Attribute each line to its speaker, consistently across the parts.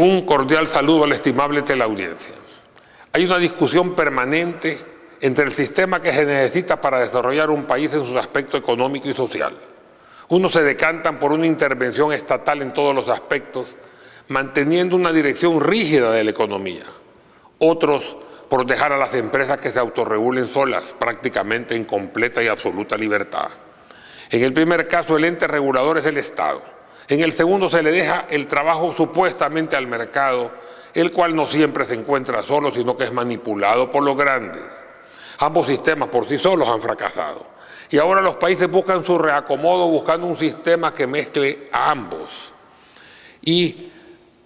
Speaker 1: Un cordial saludo a la estimable teleaudiencia. Hay una discusión permanente entre el sistema que se necesita para desarrollar un país en sus aspectos económico y social. Unos se decantan por una intervención estatal en todos los aspectos, manteniendo una dirección rígida de la economía. Otros por dejar a las empresas que se autorregulen solas, prácticamente en completa y absoluta libertad. En el primer caso, el ente regulador es el Estado. En el segundo se le deja el trabajo supuestamente al mercado, el cual no siempre se encuentra solo, sino que es manipulado por los grandes. Ambos sistemas por sí solos han fracasado. Y ahora los países buscan su reacomodo buscando un sistema que mezcle a ambos y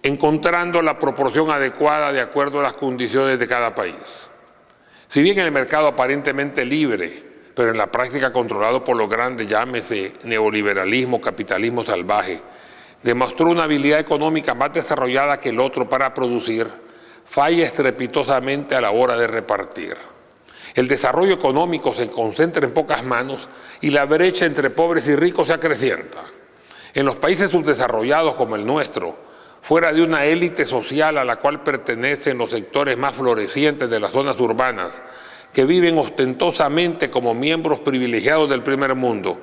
Speaker 1: encontrando la proporción adecuada de acuerdo a las condiciones de cada país. Si bien el mercado aparentemente libre, pero en la práctica controlado por los grandes, llámese neoliberalismo, capitalismo salvaje, demostró una habilidad económica más desarrollada que el otro para producir, falla estrepitosamente a la hora de repartir. El desarrollo económico se concentra en pocas manos y la brecha entre pobres y ricos se acrecienta. En los países subdesarrollados como el nuestro, fuera de una élite social a la cual pertenecen los sectores más florecientes de las zonas urbanas, que viven ostentosamente como miembros privilegiados del primer mundo,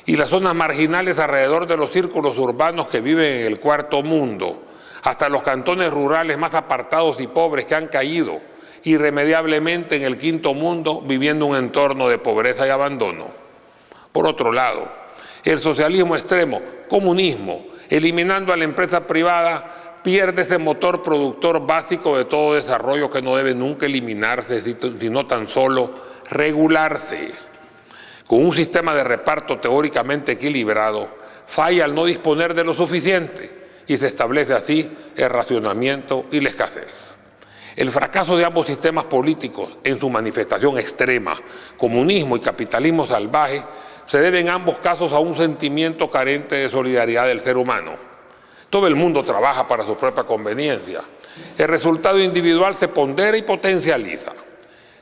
Speaker 1: y las zonas marginales alrededor de los círculos urbanos que viven en el cuarto mundo, hasta los cantones rurales más apartados y pobres que han caído irremediablemente en el quinto mundo, viviendo un entorno de pobreza y abandono. Por otro lado, el socialismo extremo, comunismo, eliminando a la empresa privada, pierde ese motor productor básico de todo desarrollo que no debe nunca eliminarse, sino tan solo regularse. Con un sistema de reparto teóricamente equilibrado, falla al no disponer de lo suficiente y se establece así el racionamiento y la escasez. El fracaso de ambos sistemas políticos en su manifestación extrema, comunismo y capitalismo salvaje, se debe en ambos casos a un sentimiento carente de solidaridad del ser humano. Todo el mundo trabaja para su propia conveniencia. El resultado individual se pondera y potencializa.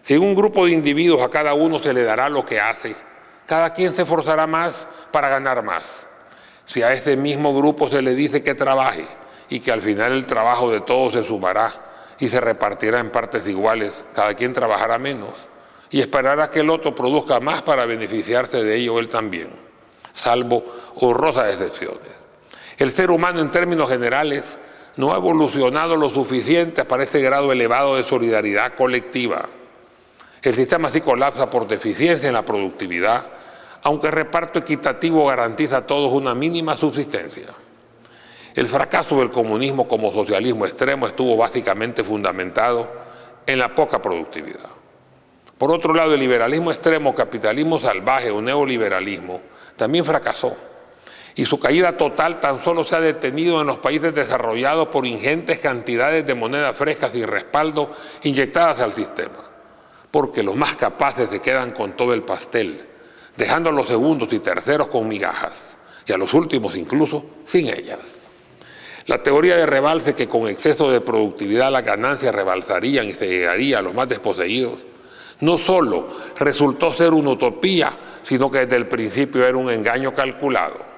Speaker 1: Si en un grupo de individuos a cada uno se le dará lo que hace, cada quien se esforzará más para ganar más. Si a ese mismo grupo se le dice que trabaje y que al final el trabajo de todos se sumará y se repartirá en partes iguales, cada quien trabajará menos y esperará que el otro produzca más para beneficiarse de ello él también, salvo honrosas excepciones. El ser humano en términos generales no ha evolucionado lo suficiente para ese grado elevado de solidaridad colectiva. El sistema sí colapsa por deficiencia en la productividad, aunque el reparto equitativo garantiza a todos una mínima subsistencia. El fracaso del comunismo como socialismo extremo estuvo básicamente fundamentado en la poca productividad. Por otro lado, el liberalismo extremo, capitalismo salvaje o neoliberalismo también fracasó, y su caída total tan solo se ha detenido en los países desarrollados por ingentes cantidades de monedas frescas y respaldo inyectadas al sistema, porque los más capaces se quedan con todo el pastel, dejando a los segundos y terceros con migajas, y a los últimos incluso sin ellas. La teoría de rebalse, que con exceso de productividad las ganancias rebalsarían y se llegaría a los más desposeídos, no solo resultó ser una utopía, sino que desde el principio era un engaño calculado.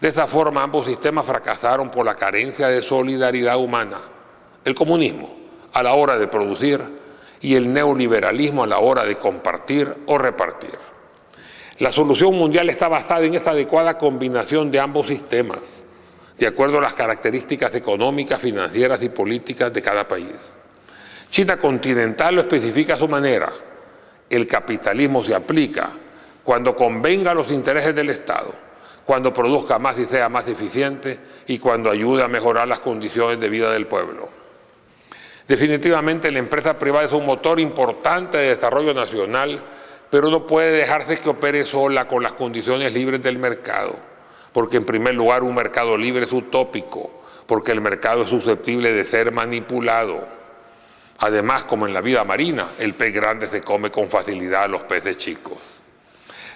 Speaker 1: De esa forma ambos sistemas fracasaron por la carencia de solidaridad humana. El comunismo a la hora de producir y el neoliberalismo a la hora de compartir o repartir. La solución mundial está basada en esa adecuada combinación de ambos sistemas, de acuerdo a las características económicas, financieras y políticas de cada país. China continental lo especifica a su manera. El capitalismo se aplica cuando convenga a los intereses del Estado, cuando produzca más y sea más eficiente y cuando ayude a mejorar las condiciones de vida del pueblo. Definitivamente la empresa privada es un motor importante de desarrollo nacional, pero no puede dejarse que opere sola con las condiciones libres del mercado, porque en primer lugar un mercado libre es utópico, porque el mercado es susceptible de ser manipulado. Además, como en la vida marina, el pez grande se come con facilidad a los peces chicos.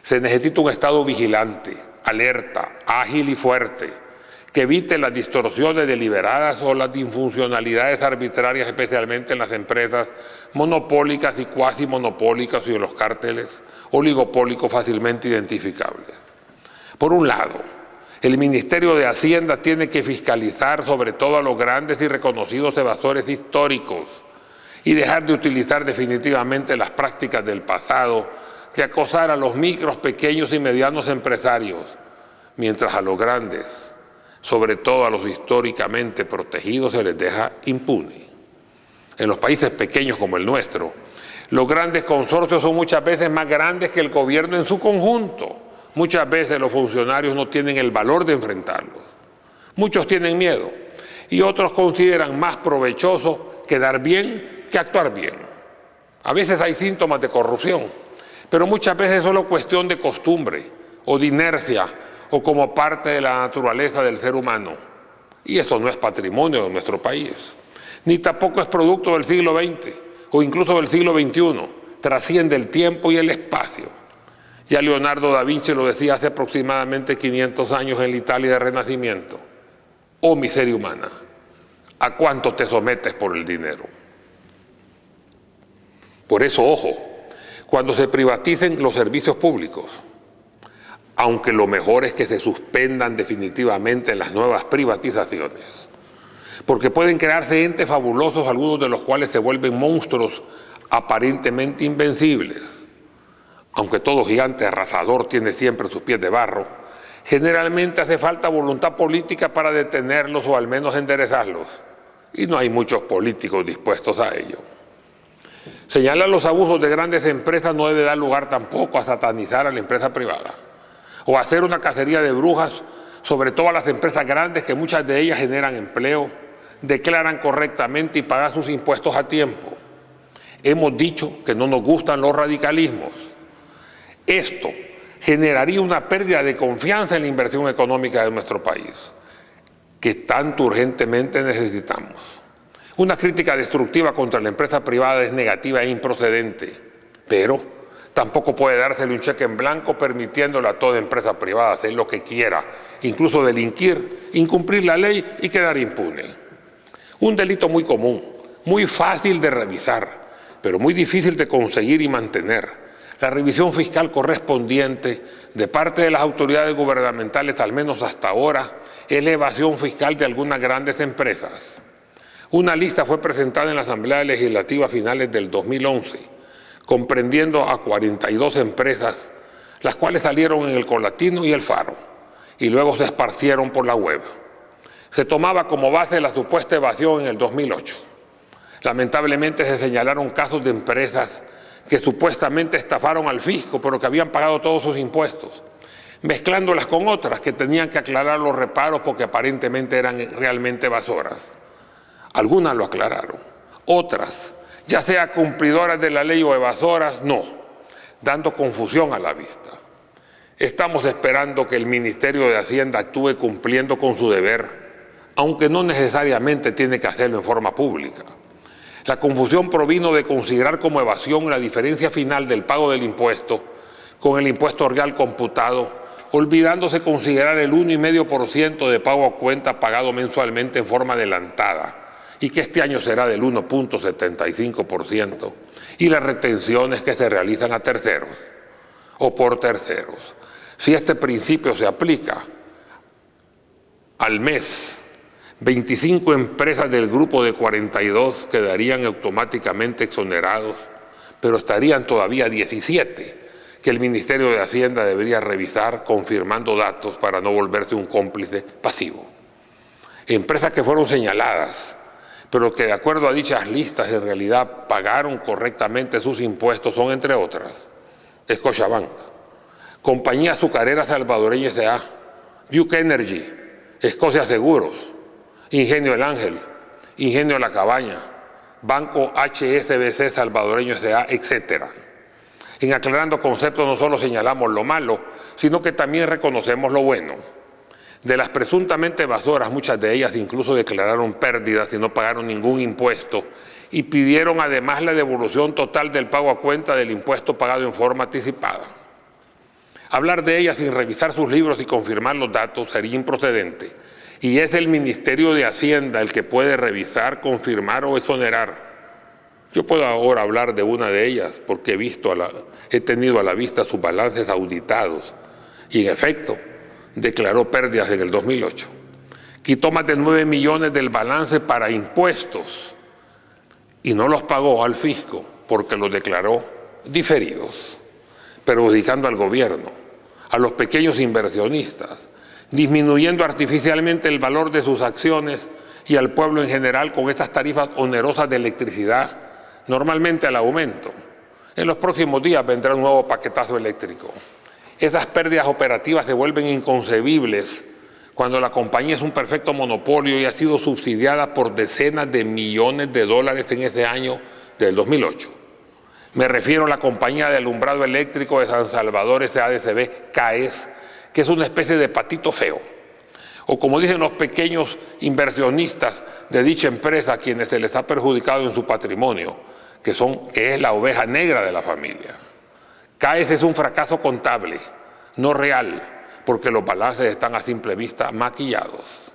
Speaker 1: Se necesita un Estado vigilante, alerta, ágil y fuerte, que evite las distorsiones deliberadas o las disfuncionalidades arbitrarias, especialmente en las empresas monopólicas y cuasi monopólicas y en los cárteles oligopólicos fácilmente identificables. Por un lado, El Ministerio de Hacienda tiene que fiscalizar sobre todo a los grandes y reconocidos evasores históricos y dejar de utilizar definitivamente las prácticas del pasado de acosar a los micros, pequeños y medianos empresarios, mientras a los grandes, sobre todo a los históricamente protegidos, se les deja impune. En los países pequeños como el nuestro, los grandes consorcios son muchas veces más grandes que el gobierno en su conjunto. Muchas veces los funcionarios no tienen el valor de enfrentarlos. Muchos tienen miedo y otros consideran más provechoso quedar bien que actuar bien. A veces hay síntomas de corrupción, pero muchas veces es solo cuestión de costumbre o de inercia o como parte de la naturaleza del ser humano. Y eso no es patrimonio de nuestro país, ni tampoco es producto del siglo XX o incluso del siglo XXI. Trasciende el tiempo y el espacio. Ya Leonardo da Vinci lo decía hace aproximadamente 500 años en la Italia del Renacimiento. Oh miseria humana, ¿a cuánto te sometes por el dinero? Por eso, ojo, cuando se privaticen los servicios públicos, aunque lo mejor es que se suspendan definitivamente las nuevas privatizaciones, porque pueden crearse entes fabulosos, algunos de los cuales se vuelven monstruos aparentemente invencibles. Aunque todo gigante arrasador tiene siempre sus pies de barro, generalmente hace falta voluntad política para detenerlos o al menos enderezarlos, y no hay muchos políticos dispuestos a ello. Señalar los abusos de grandes empresas no debe dar lugar tampoco a satanizar a la empresa privada o a hacer una cacería de brujas sobre todas las empresas grandes, que muchas de ellas generan empleo, declaran correctamente y pagan sus impuestos a tiempo. Hemos dicho que no nos gustan los radicalismos. Esto generaría una pérdida de confianza en la inversión económica de nuestro país, que tanto urgentemente necesitamos. Una crítica destructiva contra la empresa privada es negativa e improcedente, pero tampoco puede dársele un cheque en blanco permitiéndole a toda empresa privada hacer lo que quiera, incluso delinquir, incumplir la ley y quedar impune. Un delito muy común, muy fácil de revisar, pero muy difícil de conseguir y mantener. La revisión fiscal correspondiente de parte de las autoridades gubernamentales, al menos hasta ahora, es la evasión fiscal de algunas grandes empresas. Una lista fue presentada en la Asamblea Legislativa a finales del 2011, comprendiendo a 42 empresas, las cuales salieron en El Colatino y El Faro, y luego se esparcieron por la web. Se tomaba como base la supuesta evasión en el 2008. Lamentablemente se señalaron casos de empresas que supuestamente estafaron al fisco, pero que habían pagado todos sus impuestos, mezclándolas con otras que tenían que aclarar los reparos porque aparentemente eran realmente evasoras. Algunas lo aclararon, otras, ya sea cumplidoras de la ley o evasoras, no, dando confusión a la vista. Estamos esperando que el Ministerio de Hacienda actúe cumpliendo con su deber, aunque no necesariamente tiene que hacerlo en forma pública. La confusión provino de considerar como evasión la diferencia final del pago del impuesto con el impuesto real computado, olvidándose considerar el 1,5% de pago a cuenta pagado mensualmente en forma adelantada, y que este año será del 1,75%, y las retenciones que se realizan a terceros o por terceros. Si este principio se aplica, al mes 25 empresas del grupo de 42 quedarían automáticamente exonerados, pero estarían todavía 17 que el Ministerio de Hacienda debería revisar confirmando datos para no volverse un cómplice pasivo. Empresas que fueron señaladas, pero que de acuerdo a dichas listas en realidad pagaron correctamente sus impuestos son, entre otras, Scotiabank, Compañía Azucarera Salvadoreña S.A., Duke Energy, Escocia Seguros, Ingenio El Ángel, Ingenio La Cabaña, Banco HSBC Salvadoreño S.A., etc. En aclarando conceptos no solo señalamos lo malo, sino que también reconocemos lo bueno. De las presuntamente evasoras, muchas de ellas incluso declararon pérdidas y no pagaron ningún impuesto y pidieron además la devolución total del pago a cuenta del impuesto pagado en forma anticipada. Hablar de ellas sin revisar sus libros y confirmar los datos sería improcedente, y es el Ministerio de Hacienda el que puede revisar, confirmar o exonerar. Yo puedo ahora hablar de una de ellas porque he tenido a la vista sus balances auditados y en efecto declaró pérdidas en el 2008. Quitó más de 9 millones del balance para impuestos y no los pagó al fisco porque los declaró diferidos, perjudicando al gobierno, a los pequeños inversionistas, disminuyendo artificialmente el valor de sus acciones y al pueblo en general con estas tarifas onerosas de electricidad, normalmente al aumento. En los próximos días vendrá un nuevo paquetazo eléctrico. Esas pérdidas operativas se vuelven inconcebibles cuando la compañía es un perfecto monopolio y ha sido subsidiada por decenas de millones de dólares en ese año del 2008. Me refiero a la compañía de alumbrado eléctrico de San Salvador SADCB, CAES, que es una especie de patito feo. O como dicen los pequeños inversionistas de dicha empresa, a quienes se les ha perjudicado en su patrimonio, que es la oveja negra de la familia. CAES es un fracaso contable, no real, porque los balances están a simple vista maquillados.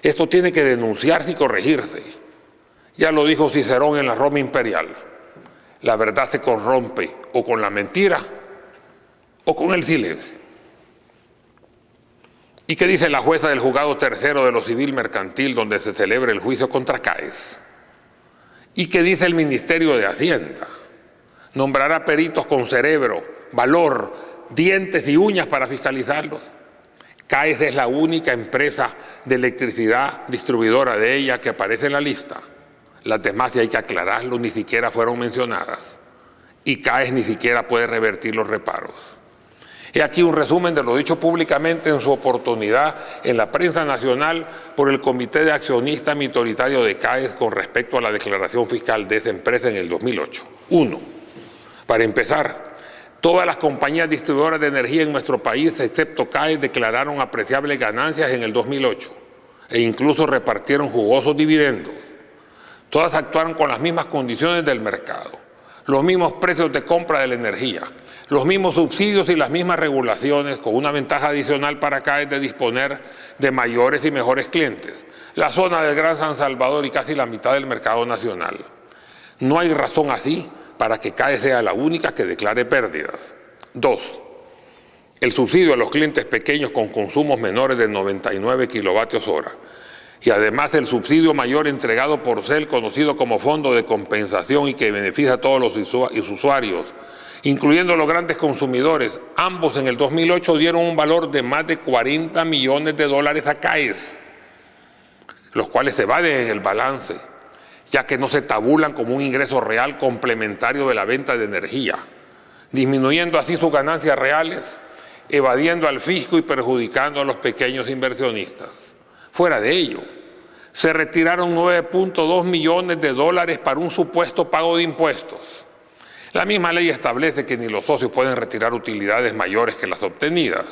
Speaker 1: Esto tiene que denunciarse y corregirse. Ya lo dijo Cicerón en la Roma imperial. La verdad se corrompe o con la mentira o con el silencio. ¿Y qué dice la jueza del juzgado tercero de lo civil mercantil donde se celebra el juicio contra CAES? ¿Y qué dice el Ministerio de Hacienda? ¿Nombrará peritos con cerebro, valor, dientes y uñas para fiscalizarlos? CAES es la única empresa de electricidad distribuidora de ella que aparece en la lista. Las demás, y hay que aclararlo, ni siquiera fueron mencionadas. Y CAES ni siquiera puede revertir los reparos. He aquí un resumen de lo dicho públicamente en su oportunidad en la prensa nacional por el Comité de Accionistas Minoritario de CAES con respecto a la declaración fiscal de esa empresa en el 2008. 1. Para empezar, todas las compañías distribuidoras de energía en nuestro país, excepto CAES, declararon apreciables ganancias en el 2008 e incluso repartieron jugosos dividendos. Todas actuaron con las mismas condiciones del mercado, los mismos precios de compra de la energía, los mismos subsidios y las mismas regulaciones, con una ventaja adicional para CAES de disponer de mayores y mejores clientes, la zona del Gran San Salvador y casi la mitad del mercado nacional. No hay razón así para que CAES sea la única que declare pérdidas. 2. El subsidio a los clientes pequeños con consumos menores de 99 kilovatios hora y además el subsidio mayor entregado por CEL, conocido como Fondo de Compensación y que beneficia a todos los usuarios, incluyendo los grandes consumidores, ambos en el 2008 dieron un valor de más de 40 millones de dólares a CAES, los cuales se evaden en el balance, ya que no se tabulan como un ingreso real complementario de la venta de energía, disminuyendo así sus ganancias reales, evadiendo al fisco y perjudicando a los pequeños inversionistas. Fuera de ello, se retiraron 9.2 millones de dólares para un supuesto pago de impuestos. La misma ley establece que ni los socios pueden retirar utilidades mayores que las obtenidas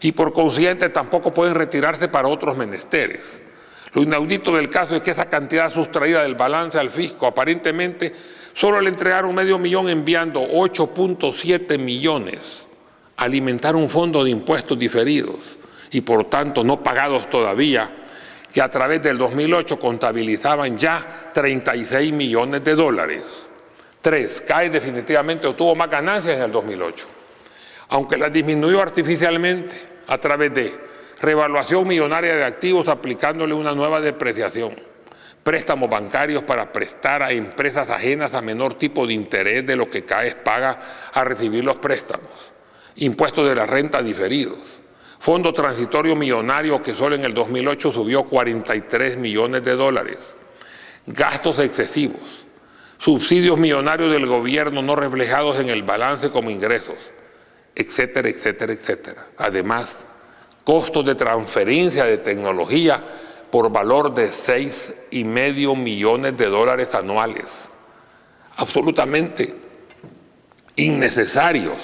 Speaker 1: y por consiguiente tampoco pueden retirarse para otros menesteres. Lo inaudito del caso es que esa cantidad sustraída del balance al fisco aparentemente solo le entregaron medio millón enviando 8.7 millones a alimentar un fondo de impuestos diferidos y por tanto no pagados todavía, que a través del 2008 contabilizaban ya 36 millones de dólares. 3. CAES definitivamente obtuvo más ganancias en el 2008, aunque las disminuyó artificialmente a través de revaluación millonaria de activos aplicándole una nueva depreciación, préstamos bancarios para prestar a empresas ajenas a menor tipo de interés de lo que CAES paga a recibir los préstamos, impuestos de la renta diferidos, fondo transitorio millonario que solo en el 2008 subió 43 millones de dólares, gastos excesivos, subsidios millonarios del gobierno no reflejados en el balance como ingresos, etcétera, etcétera, etcétera. Además, costos de transferencia de tecnología por valor de 6,5 millones de dólares anuales, absolutamente innecesarios,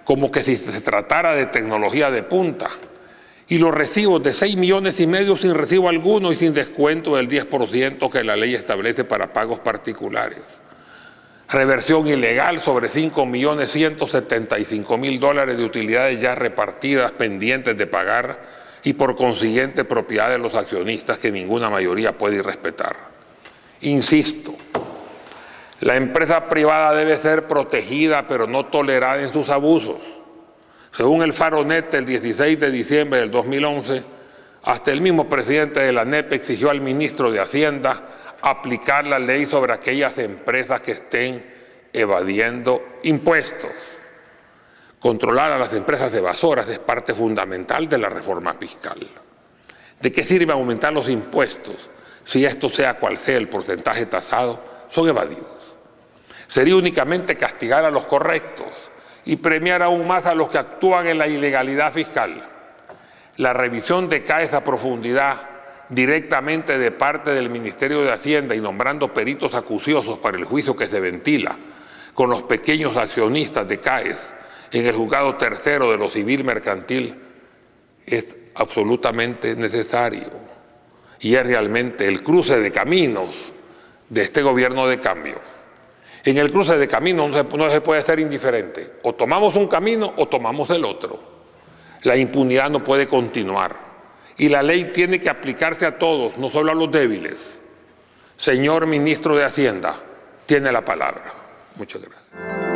Speaker 1: como que si se tratara de tecnología de punta, y los recibos de 6,5 millones sin recibo alguno y sin descuento del 10% que la ley establece para pagos particulares. Reversión ilegal sobre 5,175,000 dólares de utilidades ya repartidas pendientes de pagar y por consiguiente propiedad de los accionistas que ninguna mayoría puede irrespetar. Insisto, la empresa privada debe ser protegida pero no tolerada en sus abusos. Según el Faronet, el 16 de diciembre del 2011, hasta el mismo presidente de la ANEP exigió al ministro de Hacienda aplicar la ley sobre aquellas empresas que estén evadiendo impuestos. Controlar a las empresas evasoras es parte fundamental de la reforma fiscal. ¿De qué sirve aumentar los impuestos si esto, sea cual sea el porcentaje tasado, son evadidos? Sería únicamente castigar a los correctos y premiar aún más a los que actúan en la ilegalidad fiscal. La revisión decae a profundidad directamente de parte del Ministerio de Hacienda y nombrando peritos acuciosos para el juicio que se ventila con los pequeños accionistas de CAES en el juzgado tercero de lo civil mercantil es absolutamente necesario y es realmente el cruce de caminos de este gobierno de cambio. En el cruce de caminos no se puede ser indiferente, o tomamos un camino o tomamos el otro. La impunidad no puede continuar y la ley tiene que aplicarse a todos, no solo a los débiles. Señor ministro de Hacienda, tiene la palabra. Muchas gracias.